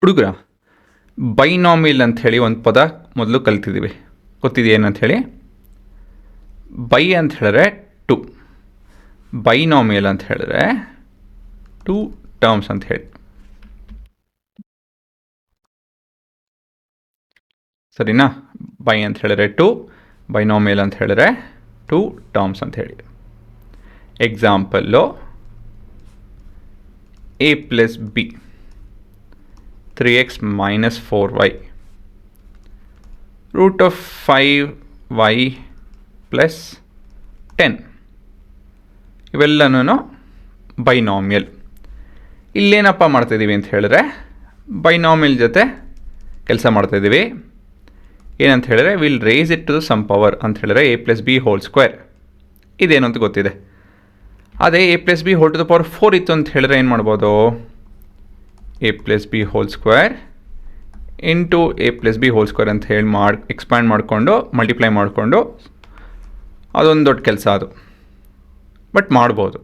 ಹುಡುಗರ ಬೈನಾಮಿಲ್ ಅಂಥೇಳಿ ಒಂದು ಪದ ಮೊದಲು ಕಲ್ತಿದ್ದೀವಿ. ಗೊತ್ತಿದೆಯೇನಂತ ಹೇಳಿ? ಬೈ ಅಂತ ಹೇಳಿದ್ರೆ ಟು, ಬೈನಾಮಿಯಲ್ ಅಂತ ಹೇಳಿದ್ರೆ ಟು ಟರ್ಮ್ಸ್ ಅಂತ ಹೇಳಿ. ಸರಿನಾ? ಬೈ ಅಂತ ಹೇಳಿದ್ರೆ ಟು, ಬೈನಾಮಿಯಲ್ ಅಂತ ಹೇಳಿದ್ರೆ ಟು ಟರ್ಮ್ಸ್ ಅಂತ ಹೇಳಿ. Example a plus b 3x minus 4y root of 5y plus 10 ಇವೆಲ್ಲನೂ ಬೈನಾಮಿಯಲ್. ಇಲ್ಲೇನಪ್ಪ ಮಾಡ್ತಾಯಿದ್ದೀವಿ ಅಂತ ಹೇಳಿದ್ರೆ ಬೈನಾಮಿಯಲ್ ಜೊತೆ ಕೆಲಸ ಮಾಡ್ತಾಯಿದ್ದೀವಿ. ಏನಂತ ಹೇಳಿದ್ರೆ will raise it to some power ಅಂತ ಹೇಳಿದ್ರೆ a plus b whole square. ಇದೇನು ಅಂತ ಗೊತ್ತಿದೆ. ಅದೇ a plus b whole to the power 4 ಇತ್ತು ಅಂತ ಹೇಳಿದ್ರೆ ಏನು ಮಾಡ್ಬೋದು? a plus b whole square into a plus b whole square ಅಂತ ಹೇಳಿ ಎಕ್ಸ್ಪ್ಯಾಂಡ್ ಮಾಡಿಕೊಂಡು ಮಲ್ಟಿಪ್ಲೈ ಮಾಡಿಕೊಂಡು ಅದೊಂದು ದೊಡ್ಡ ಕೆಲಸ ಅದು, ಬಟ್ ಮಾಡ್ಬೋದು.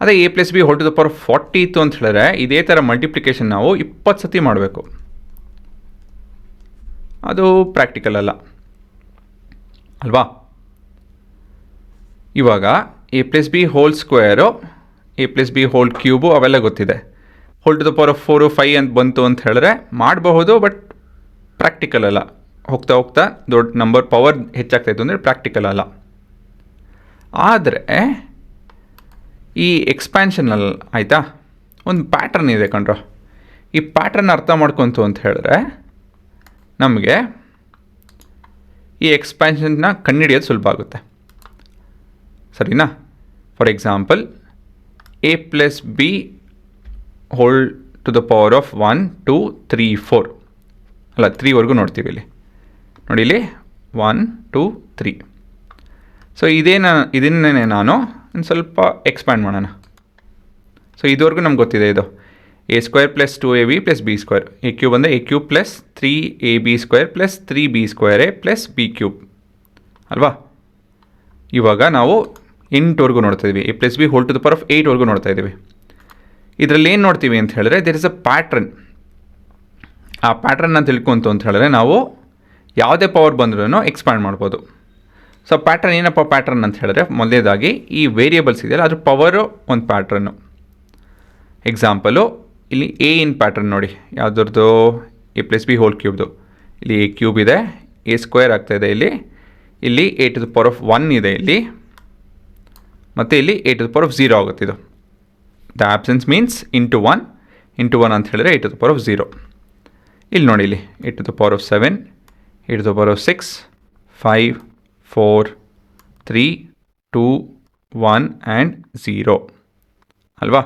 ಅದೇ a plus b whole to the power 40 ಇತ್ತು ಅಂತ ಹೇಳಿದ್ರೆ ಇದೇ ಥರ ಮಲ್ಟಿಪ್ಲಿಕೇಶನ್ ನಾವು 20 ಸತಿ ಮಾಡಬೇಕು. ಅದು ಪ್ರಾಕ್ಟಿಕಲ್ ಅಲ್ಲ ಅಲ್ವಾ? ಇವಾಗ a plus b whole square, a plus b whole cube ಅವೆಲ್ಲ ಗೊತ್ತಿದೆ. ಹೋಲ್ ಟು ದ ಪವರ್ 4 5 ಅಂತ ಬಂತು ಅಂತ ಹೇಳಿದ್ರೆ ಮಾಡಬಹುದು, ಬಟ್ ಪ್ರಾಕ್ಟಿಕಲ್ ಅಲ್ಲ. ಹೋಗ್ತಾ ಹೋಗ್ತಾ ದೊಡ್ಡ ನಂಬರ್ ಪವರ್ ಹೆಚ್ಚಾಗ್ತಾಯಿತ್ತು ಅಂದರೆ ಪ್ರಾಕ್ಟಿಕಲ್ ಅಲ್ಲ. ಆದರೆ ಈ ಎಕ್ಸ್ಪ್ಯಾನ್ಷನಲ್ಲಿ ಆಯಿತಾ ಒಂದು ಪ್ಯಾಟ್ರನ್ ಇದೆ ಕಣ್ರೋ. ಈ ಪ್ಯಾಟ್ರನ್ ಅರ್ಥ ಮಾಡ್ಕೊಂತು ಅಂತ ಹೇಳಿದ್ರೆ ನಮಗೆ ಈ ಎಕ್ಸ್ಪ್ಯಾನ್ಷನ್ನ ಕಂಡುಹಿಡಿಯೋದು ಸುಲಭ ಆಗುತ್ತೆ. ಸರಿನಾ? For example a plus b whole to the power of 1 2 3 4 ಅಲ್ಲ 3ವರೆಗೂ ನೋಡ್ತೀವಿ ಇಲ್ಲಿ. ನೋಡಿ ಇಲ್ಲಿ 1 2 3. ಸೊ ಇದನ್ನೇ ನಾನು ಒಂದು ಸ್ವಲ್ಪ ಎಕ್ಸ್ಪ್ಯಾಂಡ್ ಮಾಡೋಣ. ಸೊ ಇದುವರೆಗೂ ನಮ್ಗೆ ಗೊತ್ತಿದೆ. ಇದು a square plus 2ab plus b square, a cube ಅಂದರೆ a cube plus 3ab square plus 3b square a plus b cube ಅಲ್ವಾ? ಇವಾಗ ನಾವು 8ವರೆಗೂ ನೋಡ್ತಾ ಇದ್ದೀವಿ. a plus b whole to the power of 8ವರೆಗೂ ನೋಡ್ತಾ ಇದ್ದೀವಿ. ಇದರಲ್ಲಿ ಏನು ನೋಡ್ತೀವಿ ಅಂತ ಹೇಳಿದ್ರೆ ದೇರ್ ಇಸ್ ಅ ಪ್ಯಾಟ್ರನ್. ಆ ಪ್ಯಾಟ್ರನ್ನ ತಿಳ್ಕೊಂತು ಅಂತ ಹೇಳಿದ್ರೆ ನಾವು ಯಾವುದೇ ಪವರ್ ಬಂದ್ರೂ ಎಕ್ಸ್ಪ್ಯಾಂಡ್ ಮಾಡ್ಬೋದು. ಸೊ ಪ್ಯಾಟ್ರನ್ ಏನಪ್ಪ ಪ್ಯಾಟ್ರನ್ ಅಂತ ಹೇಳಿದ್ರೆ ಮೊದಲೇದಾಗಿ ಈ ವೇರಿಯೇಬಲ್ಸ್ ಇದೆಯಲ್ಲ ಅದ್ರ ಪವರು ಒಂದು ಪ್ಯಾಟ್ರನ್ನು. ಎಕ್ಸಾಂಪಲು ಇಲ್ಲಿ ಎ ಇನ್ ಪ್ಯಾಟ್ರನ್ ನೋಡಿ, ಯಾವುದ್ರದ್ದು? a ಪ್ಲಸ್ b ಹೋಲ್ ಕ್ಯೂಬ್ದು. ಇಲ್ಲಿ a ಕ್ಯೂಬ್ ಇದೆ, a ಸ್ಕ್ವೇರ್ ಆಗ್ತಾಯಿದೆ ಇಲ್ಲಿ a to the power of 1 ಇದೆ ಇಲ್ಲಿ, ಮತ್ತು ಇಲ್ಲಿ a to the power of 0 ಆಗುತ್ತೆ. ಇದು ದ ಆಬ್ಸೆನ್ಸ್ ಮೀನ್ಸ್ ಇಂಟು 1 ಅಂತ ಹೇಳಿದ್ರೆ a to the power of 0. ಇಲ್ಲಿ ನೋಡಿ ಇಲ್ಲಿ a to the power of 7, a to the power of 6 5 4 3 2 1 and 0 ಅಲ್ವಾ?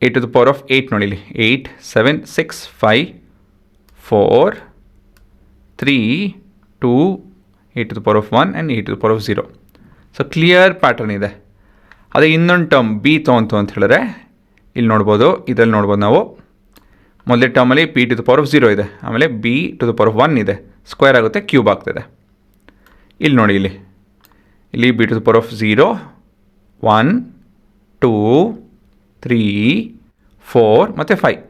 a to the power of 8 ನೋಡಿ ಇಲ್ಲಿ 8 7 6 5 4 3 2 a to the power of 1 and a to the power of 0. So clear pattern ಇದೆ. ಅದೇ ಇನ್ನೊಂದು term B ತೊಗೊಂತು ಅಂತ ಹೇಳಿದ್ರೆ ಇಲ್ಲಿ ನೋಡ್ಬೋದು, ಇದರಲ್ಲಿ ನೋಡ್ಬೋದು ನಾವು. ಮೊದಲೇ ಟರ್ಮಲ್ಲಿ p to the power of 0 ಇದೆ, ಆಮೇಲೆ b to the power of 1 ಇದೆ, ಸ್ಕ್ವೇರ್ ಆಗುತ್ತೆ, ಕ್ಯೂಬ್ ಆಗ್ತಿದೆ. ಇಲ್ಲಿ ನೋಡಿ ಇಲ್ಲಿ b to the power of 0 1 2 3 4 ಮತ್ತು 5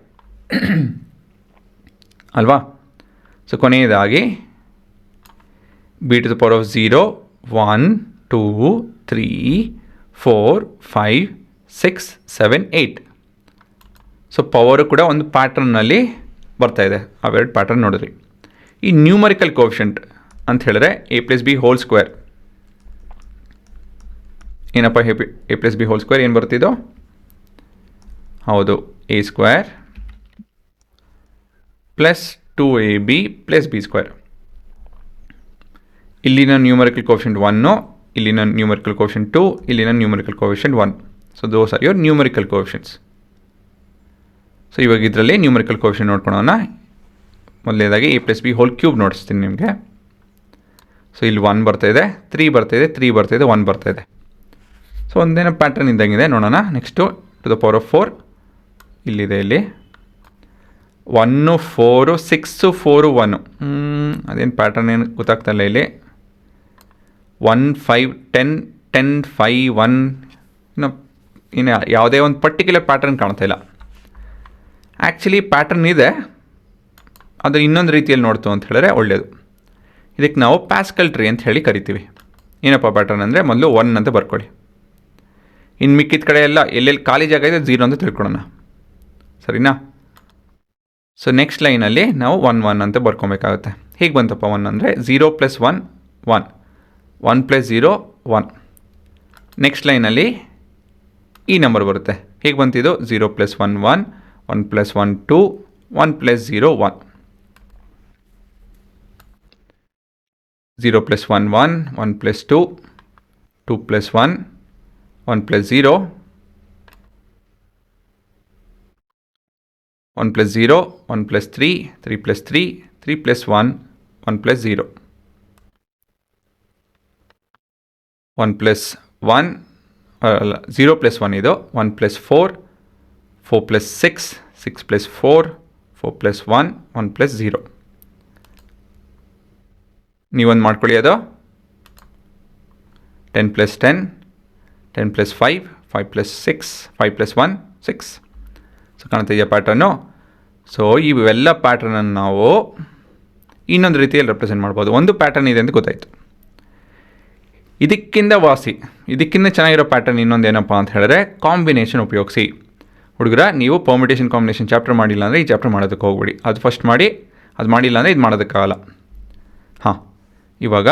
ಅಲ್ವಾ? ಸೊ ಕೊನೆಯದಾಗಿ b to the power of 0 1 2 3 4 5 6 7 8. So power ಕೂಡ ಒಂದು ಪ್ಯಾಟ್ರನ್ನಲ್ಲಿ ಬರ್ತಾಯಿದೆ. ಅವೆರಡು ಪ್ಯಾಟ್ರನ್ ನೋಡಿದ್ರಿ. ಈ ನ್ಯೂಮರಿಕಲ್ ಕೋಎಫಿಷಿಯಂಟ್ ಅಂತ ಹೇಳಿದ್ರೆ a plus b whole square. ಏನಪ್ಪ a plus b whole square ಏನು ಬರ್ತಿದ್ದೋ? ಹೌದು, a square plus 2ab plus b square. ಇಲ್ಲಿನ ನ್ಯೂಮರಿಕಲ್ ಕೋಎಫಿಷಿಯಂಟ್ 1, ಇಲ್ಲಿನ ನ್ಯೂಮರಿಕಲ್ ಕೋಎಫಿಷಿಯಂಟ್ 2, ಇಲ್ಲಿನ numerical coefficient 1. So those are your numerical coefficients. So ಇವಾಗ ಇದರಲ್ಲಿ ನ್ಯೂಮರಿಕಲ್ ಕೋಎಫಿಷಿಯಂಟ್ ನೋಡ್ಕೊಳ್ಳೋಣ. ಮೊದಲನೇದಾಗಿ a plus b whole cube ನೋಡಿಸ್ತೀನಿ ನಿಮಗೆ. ಸೊ ಇಲ್ಲಿ 1 ಬರ್ತಾಯಿದೆ, 3 ಬರ್ತಾಯಿದೆ, 3 ಬರ್ತಾಯಿದೆ, 1 ಬರ್ತಾಯಿದೆ. ಸೊ ಒಂದೇನೋ ಪ್ಯಾಟ್ರನ್ ಇದ್ದಂಗಿದೆ. ನೋಡೋಣ. Next to the power of 4 ಇಲ್ಲಿದೆ. ಇಲ್ಲಿ 1 4 6 4 1. ಅದೇನು ಪ್ಯಾಟ್ರನ್ ಏನು ಗೊತ್ತಾಗ್ತಾಯಿಲ್ಲ. ಇಲ್ಲಿ 1 5 10 10 5 1 ಇನ್ನು ಯಾವುದೇ ಒಂದು ಪರ್ಟಿಕ್ಯುಲರ್ ಪ್ಯಾಟ್ರನ್ ಕಾಣ್ತಾ ಇಲ್ಲ. ಆ್ಯಕ್ಚುಲಿ ಪ್ಯಾಟರ್ನ್ ಇದೆ, ಅದು ಇನ್ನೊಂದು ರೀತಿಯಲ್ಲಿ ನೋಡ್ತು ಅಂತ ಹೇಳಿದ್ರೆ ಒಳ್ಳೆಯದು. ಇದಕ್ಕೆ ನಾವು ಪ್ಯಾಸ್ಕಲ್ ಟ್ರೀ ಅಂತ ಹೇಳಿ ಕರಿತೀವಿ. ಏನಪ್ಪ ಪ್ಯಾಟರ್ನ್ ಅಂದರೆ ಮೊದಲು 1 ಅಂತ ಬರ್ಕೊಳ್ಳಿ. ಇನ್ನು ಮಿಕ್ಕಿದ ಕಡೆ ಎಲ್ಲ ಎಲ್ಲೆಲ್ಲಿ ಖಾಲಿ ಜಾಗ ಇದೆ 0 ಅಂತ ತಿಳ್ಕೊಳ್ಳೋಣ, ಸರಿನಾ? ಸೊ ನೆಕ್ಸ್ಟ್ ಲೈನಲ್ಲಿ ನಾವು 1 1 ಅಂತ ಬರ್ಕೊಬೇಕಾಗುತ್ತೆ. ಹೇಗೆ ಬಂತಪ್ಪ 1 ಅಂದರೆ 0 + 1 1, 1 + 0 1. ನೆಕ್ಸ್ಟ್ ಲೈನಲ್ಲಿ ಈ ನಂಬರ್ ಬರುತ್ತೆ. ಹೇಗೆ ಬಂತಿದ್ದು 0 + 1 1, 1 + 1 2, 1 + 0 1. 0 + 1 1, 1 + 2, 2 + 1, 1 + 0, 1 + 0, 1 + 3, 3 + 3, 3 + 1, 1 + 0, 1 + 1, 0 + 1 ಇದು, 1 + 4, 4 + 6, 6 + 4, 4 + 1, 1 + 0. ನೀವೊಂದು ಮಾಡ್ಕೊಳ್ಳಿ. ಅದು 10 + 10, 10 + 5, 5 + 6, 5 + 1 6. So ಕಾಣ್ತಿದೆಯಾ pattern? ಸೊ ಇವೆಲ್ಲ ಪ್ಯಾಟರ್ನನ್ನು ನಾವು ಇನ್ನೊಂದು ರೀತಿಯಲ್ಲಿ ರೆಪ್ರೆಸೆಂಟ್ ಮಾಡ್ಬೋದು. ಒಂದು ಪ್ಯಾಟರ್ನ್ ಇದೆ ಅಂತ ಗೊತ್ತಾಯಿತು. ಇದಕ್ಕಿಂತ ಚೆನ್ನಾಗಿರೋ ಪ್ಯಾಟರ್ನ್ ಇನ್ನೊಂದು ಏನಪ್ಪ ಅಂತ ಹೇಳಿದ್ರೆ ಕಾಂಬಿನೇಷನ್ ಉಪಯೋಗಿಸಿ. ಹುಡುಗರ, ನೀವು ಪರ್ಮಿಟೇಷನ್ ಕಾಂಬಿನೇಷನ್ ಚಾಪ್ಟರ್ ಮಾಡಿಲ್ಲ ಅಂದರೆ ಈ ಚಾಪ್ಟರ್ ಮಾಡೋದಕ್ಕೆ ಹೋಗ್ಬಿಡಿ. ಅದು ಫಸ್ಟ್ ಮಾಡಿ, ಅದು ಮಾಡಿಲ್ಲ ಅಂದರೆ ಇದು ಮಾಡೋದಕ್ಕಾಗಲ್ಲ. ಹಾಂ, ಇವಾಗ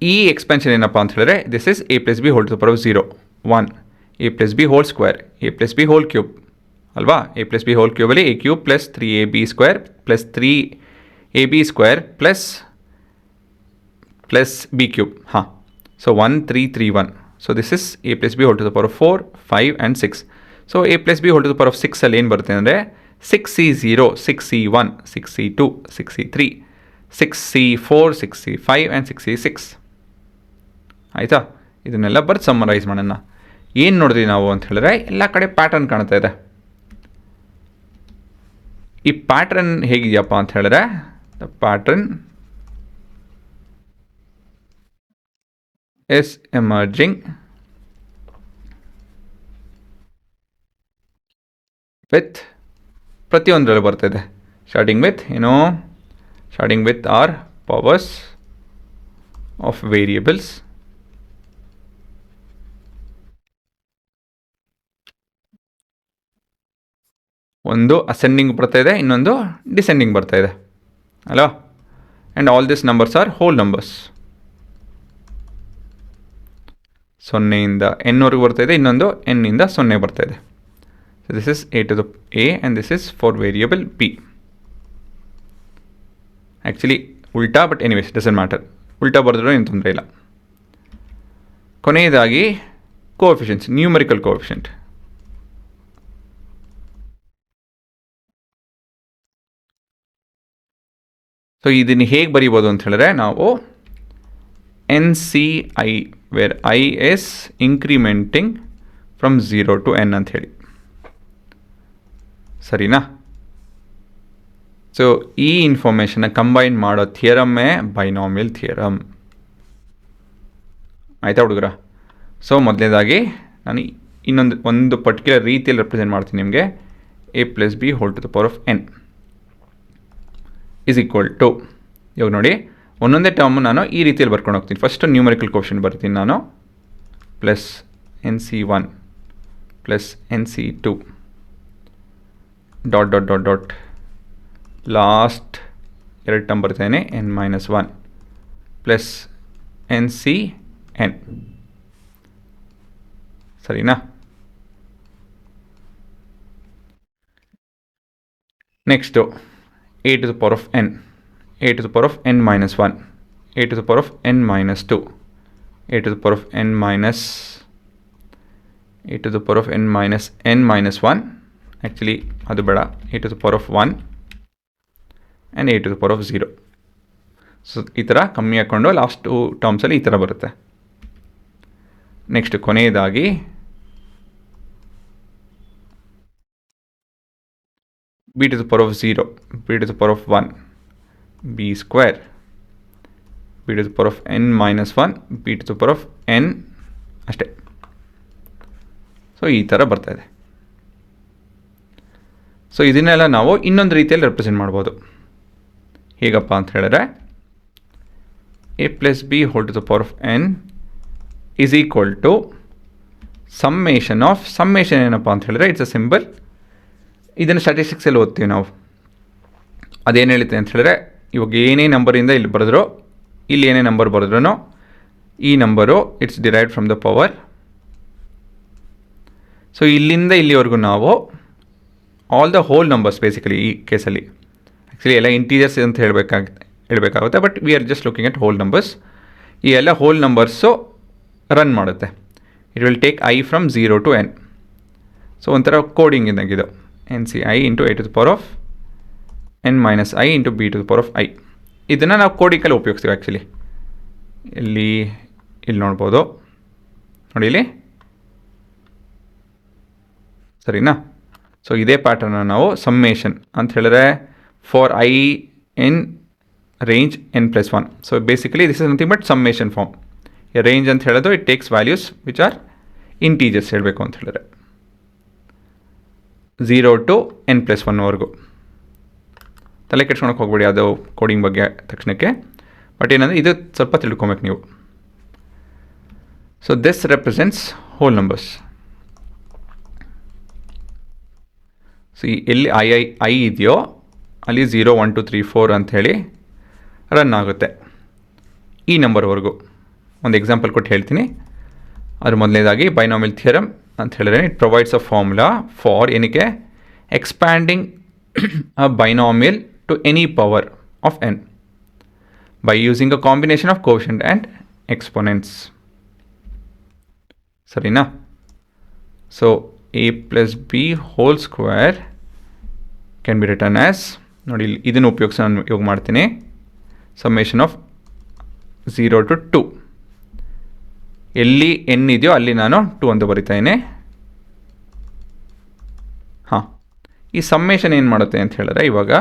ಈ ಎಕ್ಸ್ಪೆನ್ಷನ್ ಏನಪ್ಪ ಅಂತ ಹೇಳಿದ್ರೆ this is a + b whole to the power of 0 1, a + b whole square, a + b whole cube ಅಲ್ವಾ? a + b ಹೋಲ್ ಕ್ಯೂಬಲ್ಲಿ a cube + 3ab square + 3ab square plus b cube. ಹಾಂ, so 1 3 3 1. So this is a + b whole to the power of 4 5 and 6. So a + b whole to the power of 6ಅಲ್ಲಿ ಏನು ಬರುತ್ತೆ ಅಂದರೆ 6c0, 6c1, 6c2, 6c3, 6c4, 6c5 and 6c6. ಆಯಿತಾ? ಇದನ್ನೆಲ್ಲ ಬರ್ದು summarise ಮಾಡೋಣ. ಏನು ನೋಡಿದ್ವಿ ನಾವು ಅಂತ ಹೇಳಿದ್ರೆ ಎಲ್ಲ ಕಡೆ ಪ್ಯಾಟರ್ನ್ ಕಾಣ್ತಾ ಇದೆ. ಈ ಪ್ಯಾಟ್ರನ್ ಹೇಗಿದೆಯಪ್ಪ ಅಂತ ಹೇಳಿದ್ರೆ the pattern is emerging with ಪ್ರತಿಯೊಂದರಲ್ಲೂ ಬರ್ತಾಯಿದೆ. Starting with our powers of variables, ಒಂದು ಅಸೆಂಡಿಂಗ್ ಬರ್ತಾ ಇದೆ, ಇನ್ನೊಂದು ಡಿಸೆಂಡಿಂಗ್ ಬರ್ತಾ ಇದೆ ಅಲ್ವಾ? And all this numbers are whole numbers. 0ಇಂದ n ವರೆಗೂ ಬರ್ತಾ ಇದೆ, ಇನ್ನೊಂದು n ಇಂದ 0 ಬರ್ತಾ ಇದೆ. So this is a to the a and this is for variable b. Actually ಉಲ್ಟಾ, ಬಟ್ ಎನಿವೇಸ್ ಡಸಂಟ್ ಮ್ಯಾಟರ್. ಉಲ್ಟಾ ಬರೆದ್ರೂ ಏನು ತೊಂದರೆ ಇಲ್ಲ. ಕೊನೆಯದಾಗಿ ಕೋಎಫಿಷಿಯಂಟ್ಸ್, ನ್ಯೂಮರಿಕಲ್ ಕೋಎಫಿಷಿಯಂಟ್. ಸೊ ಇದನ್ನು ಹೇಗೆ ಬರೀಬೋದು ಅಂತ ಹೇಳಿದ್ರೆ ನಾವು NCI where I is incrementing from 0 to n ಅಂತ ಹೇಳಿ, ಸರಿನಾ? ಸೊ ಈ ಇನ್ಫಾರ್ಮೇಷನ್ನ ಕಂಬೈನ್ ಮಾಡೋ ಥಿಯರಮ್ಮೇ ಬೈನಾಮಿಯಲ್ ಥಿಯರಮ್. ಆಯಿತಾ ಹುಡುಗರ? ಸೊ ಮೊದಲನೇದಾಗಿ ನಾನು ಒಂದು ಪರ್ಟಿಕ್ಯುಲರ್ ರೀತಿಯಲ್ಲಿ ರೆಪ್ರೆಸೆಂಟ್ ಮಾಡ್ತೀನಿ ನಿಮಗೆ. a + b whole to the power of n is equal to, ಇವಾಗ ನೋಡಿ ಒಂದೊಂದೇ ಟರ್ಮು ನಾನು ಈ ರೀತಿಯಲ್ಲಿ ಬರ್ಕೊಂಡು ಹೋಗ್ತೀನಿ. ಫಸ್ಟು ನ್ಯೂಮರಿಕಲ್ ಕೋಎಫಿಷಿಯಂಟ್ ಬರ್ತೀನಿ ನಾನು, plus NC1 plus NC2 dot dot dot dot last ಎರಡು ಟರ್ಮ್ ಬರ್ತೇನೆ n-1 ಪ್ಲಸ್ NCn, ಸರಿನಾ? Next a to the power of n, a to the power of n-1, a to the power of n-2, a to the power of a to the power of n-1, actually ಅದು ಬೇಡ, a to the power of 1 and a to the power of 0. So ಈ ಥರ ಕಮ್ಮಿ ಹಾಕ್ಕೊಂಡು last 2 ಟರ್ಮ್ಸಲ್ಲಿ ಈ ಥರ ಬರುತ್ತೆ. Next ಕೊನೆಯದಾಗಿ b to the power of 0, b to the power of 1, b square, b to the power of n-1, b to the power of n ಅಷ್ಟೇ. So ಈ ಥರ ಬರ್ತಾಯಿದೆ. ಸೊ ಇದನ್ನೆಲ್ಲ ನಾವು ಇನ್ನೊಂದು ರೀತಿಯಲ್ಲಿ ರೆಪ್ರೆಸೆಂಟ್ ಮಾಡ್ಬೋದು. ಹೇಗಪ್ಪ ಅಂತ ಹೇಳಿದ್ರೆ a plus b whole to the power of n is equal to summation ಏನಪ್ಪ ಅಂತ ಹೇಳಿದ್ರೆ ಇಟ್ಸ್ ಅ ಸಿಂಬಲ್. ಇದನ್ನು ಸ್ಟ್ಯಾಟಿಸ್ಟಿಕ್ಸಲ್ಲಿ ಓದ್ತೀವಿ ನಾವು. ಅದೇನು ಹೇಳುತ್ತೆ ಅಂತ ಹೇಳಿದ್ರೆ ಇವಾಗ ಏನೇ ನಂಬರಿಂದ ಇಲ್ಲಿ ಬರೆದ್ರೋ, ಇಲ್ಲಿ ಏನೇ ನಂಬರ್ ಬರೆದ್ರೂ ಈ number it's derived from the power. So ಇಲ್ಲಿಂದ ಇಲ್ಲಿವರೆಗೂ ನಾವು all the whole numbers basically ಈ ಕೇಸಲ್ಲಿ ಆ್ಯಕ್ಚುಲಿ ಎಲ್ಲ ಇಂಟೀಜರ್ಸ್ ಅಂತ ಹೇಳಬೇಕಾಗುತ್ತೆ, but we are just looking at whole numbers. ಈ ಎಲ್ಲ ಹೋಲ್ ನಂಬರ್ಸು ರನ್ ಮಾಡುತ್ತೆ. It will take I from 0 to n. ಸೊ ಒಂಥರ ಕೋಡಿಂಗ್ ಇದ್ದಂಗಿದು, n C I into a to the power of n minus i into b to the power of i. ಇದನ್ನು ನಾವು ಕೋಡಿಂಗಲ್ಲಿ ಉಪಯೋಗಿಸ್ತೀವಿ actually. ಇಲ್ಲಿ ನೋಡ್ಬೋದು ನೋಡಿ ಇಲ್ಲಿ, ಸರಿನಾ? ಸೊ ಇದೇ ಪ್ಯಾಟರ್ನ ನಾವು ಸಮ್ಮೇಷನ್ ಅಂತ ಹೇಳಿದ್ರೆ for I in range n+1. So basically this is nothing but summation form. Range ಅಂತ ಹೇಳೋದು it takes values which are integers ಹೇಳಬೇಕು ಅಂತ ಹೇಳಿದ್ರೆ 0 to n+1ವರೆಗೂ. ತಲೆ ಕೆಡ್ಸ್ಕೊಳಕ್ಕೆ ಹೋಗ್ಬೇಡಿ ಅದು ಕೋಡಿಂಗ್ ಬಗ್ಗೆ ತಕ್ಷಣಕ್ಕೆ. ಬಟ್ ಏನಂದರೆ ಇದು ಸ್ವಲ್ಪ ತಿಳ್ಕೊಬೇಕು ನೀವು. So this represents hole numbers. So ಎಲ್ಲಿ ಐ ಇದೆಯೋ ಅಲ್ಲಿ 0 1 2 3 4 ಅಂಥೇಳಿ ರನ್ ಆಗುತ್ತೆ ಈ ನಂಬರ್ವರೆಗೂ. ಒಂದು ಎಕ್ಸಾಂಪಲ್ ಕೊಟ್ಟು ಹೇಳ್ತೀನಿ. ಅದ್ರ ಮೊದಲನೇದಾಗಿ ಬೈನಾಮಿಯಲ್ ಥಿಯರಮ್ ಅಂತ ಹೇಳಿದ್ರೆ it provides a formula for ಏನಕ್ಕೆ expanding a binomial to any power of n by using a combination of quotient and exponents. ಸರಿನಾ? So a plus b whole square can be written as, ನೋಡಿ ಇದನ್ನು ಉಪಯೋಗಿಸಿ ನಾನು ಇವಾಗ ಮಾಡ್ತೀನಿ, summation of 0 to 2. ಎಲ್ಲಿ n ಇದೆಯೋ ಅಲ್ಲಿ ನಾನು 2 ಅಂತ ಬರಿತಾಯಿನಿ. ಹಾಂ, ಈ ಸಮ್ಮೇಷನ್ ಏನು ಮಾಡುತ್ತೆ ಅಂತ ಹೇಳಿದ್ರೆ ಇವಾಗ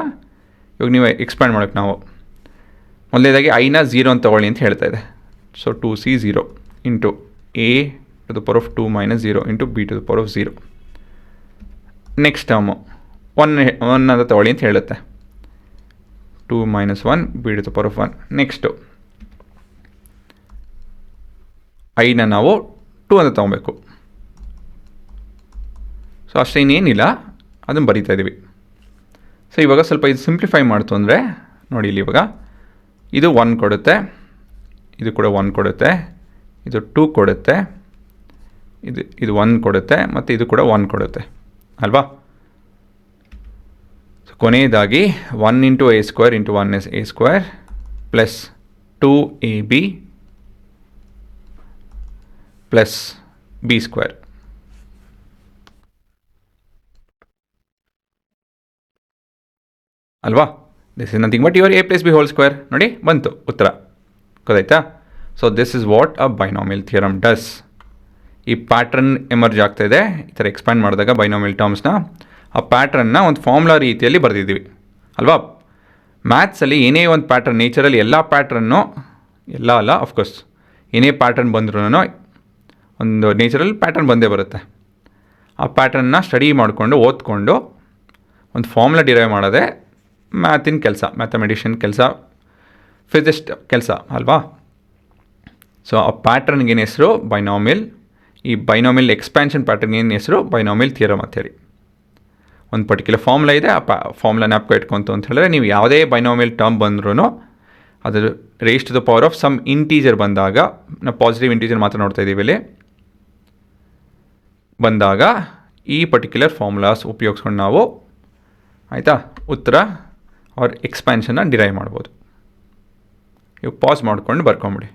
ನೀವು ಎಕ್ಸ್ಪ್ಯಾಂಡ್ ಮಾಡೋಕ್ಕೆ ನಾವು ಮೊದಲೇದಾಗಿ ಐನ 0 ಅಂತ ತಗೊಳ್ಳಿ ಅಂತ ಹೇಳ್ತಾ ಇದೆ. So 2c 0 into a to the power of 2 minus 0 into b to the power of 0. Next term 1 ಅಂತ ತಗೊಳ್ಳಿ ಅಂತ ಹೇಳುತ್ತೆ. 2 minus 1 b to the power of 1. Next ಐನ ನಾವು 2 ಅಂತ ತೊಗೊಬೇಕು. ಸೊ ಅಷ್ಟೇ, ಇನ್ನೇನಿಲ್ಲ, ಅದನ್ನು ಬರೀತಾ ಇದ್ದೀವಿ. ಸೊ ಇವಾಗ ಸ್ವಲ್ಪ ಇದು ಸಿಂಪ್ಲಿಫೈ ಮಾಡ್ತು ಅಂದರೆ ನೋಡಿ ಇಲ್ಲಿ ಇವಾಗ ಇದು 1 ಕೊಡುತ್ತೆ, ಇದು ಕೂಡ 1 ಕೊಡುತ್ತೆ, ಇದು 2 ಕೊಡುತ್ತೆ, ಇದು 1 ಕೊಡುತ್ತೆ, ಮತ್ತು ಇದು ಕೂಡ 1 ಕೊಡುತ್ತೆ ಅಲ್ವಾ? ಸೊ ಕೊನೆಯದಾಗಿ 1 into a square into 1 is a square plus 2ab plus b square. ಅಲ್ವಾ? This is nothing but your a plus b whole square. ನೋಡಿ ಬಂತು ಉತ್ತರ, ಗೊತ್ತಾಯ್ತಾ? So this is what a binomial theorem does. ಈ pattern emerge ಆಗ್ತಾ ಇದೆ ಈ ಥರ ಎಕ್ಸ್ಪ್ಯಾಂಡ್ ಮಾಡಿದಾಗ ಬೈನಾಮಿಯಲ್ ಟರ್ಮ್ಸ್ನ. ಆ ಪ್ಯಾಟ್ರನ್ನ ಒಂದು ಫಾರ್ಮುಲಾ ರೀತಿಯಲ್ಲಿ ಬರೆದಿದ್ದೀವಿ ಅಲ್ವಾ? ಮ್ಯಾಥ್ಸಲ್ಲಿ ಏನೇ ಒಂದು ಪ್ಯಾಟ್ರನ್, ನೇಚರಲ್ಲಿ ಎಲ್ಲ ಪ್ಯಾಟ್ರನ್ನು ಎಲ್ಲ ಅಲ್ಲ, ಆಫ್ಕೋರ್ಸ್ ಏನೇ ಪ್ಯಾಟ್ರನ್ ಬಂದ್ರೂ ಒಂದು ನೇಚರಲ್ಲಿ ಪ್ಯಾಟ್ರನ್ ಬಂದೇ ಬರುತ್ತೆ. ಆ ಪ್ಯಾಟ್ರನ್ನ ಸ್ಟಡಿ ಮಾಡಿಕೊಂಡು ಓದ್ಕೊಂಡು ಒಂದು ಫಾರ್ಮುಲಾ ಡಿರೈವ್ ಮಾಡೋದೇ ಮ್ಯಾಥಿನ ಕೆಲಸ, ಮ್ಯಾಥಮೆಟಿಷಿಯನ್ ಕೆಲಸ, ಫಿಸಿಸ್ಟ್ ಕೆಲಸ ಅಲ್ವಾ? ಸೊ ಆ ಪ್ಯಾಟ್ರನ್ಗೆ ಏನು ಹೆಸರು? ಬೈನಾಮಿಯಲ್. ಈ ಬೈನಾಮಿಯಲ್ ಎಕ್ಸ್ಪ್ಯಾನ್ಷನ್ ಪ್ಯಾಟ್ರನ್ ಏನು ಹೆಸರು? ಬೈನಾಮಿಯಲ್ ಥಿಯರಮ್ ಅಂಥೇಳಿ. ಒಂದು ಪರ್ಟಿಕ್ಯುಲರ್ ಫಾರ್ಮುಲಾ ಇದೆ, ಆ ಫಾರ್ಮುಲಾ ಜ್ಞಾಪಕ ಇಟ್ಕೊಂತು ಅಂತ ಹೇಳಿದ್ರೆ ನೀವು ಯಾವುದೇ ಬೈನಾಮಿಯಲ್ ಟರ್ಮ್ ಬಂದ್ರೂ ಅದರ raise to the power of some integer ಬಂದಾಗ, ನಾವು ಪಾಸಿಟಿವ್ ಇಂಟೀಜರ್ ಮಾತ್ರ ನೋಡ್ತಾ ಇದ್ದೀವಿ ಇಲ್ಲಿ, ಬಂದಾಗ ಈ ಪರ್ಟಿಕ್ಯುಲರ್ ಫಾರ್ಮುಲಾಸ್ ಉಪಯೋಗಿಸ್ಕೊಂಡು ನಾವು ಆಯಿತಾ ಉತ್ತರ ಅವ್ರ ಎಕ್ಸ್ಪ್ಯಾನ್ಷನ್ನ ಡಿರೈವ್ ಮಾಡ್ಬೋದು. ಇವಾಗ ಪಾಸ್ ಮಾಡ್ಕೊಂಡು ಬರ್ಕೊಂಬಿಡಿ.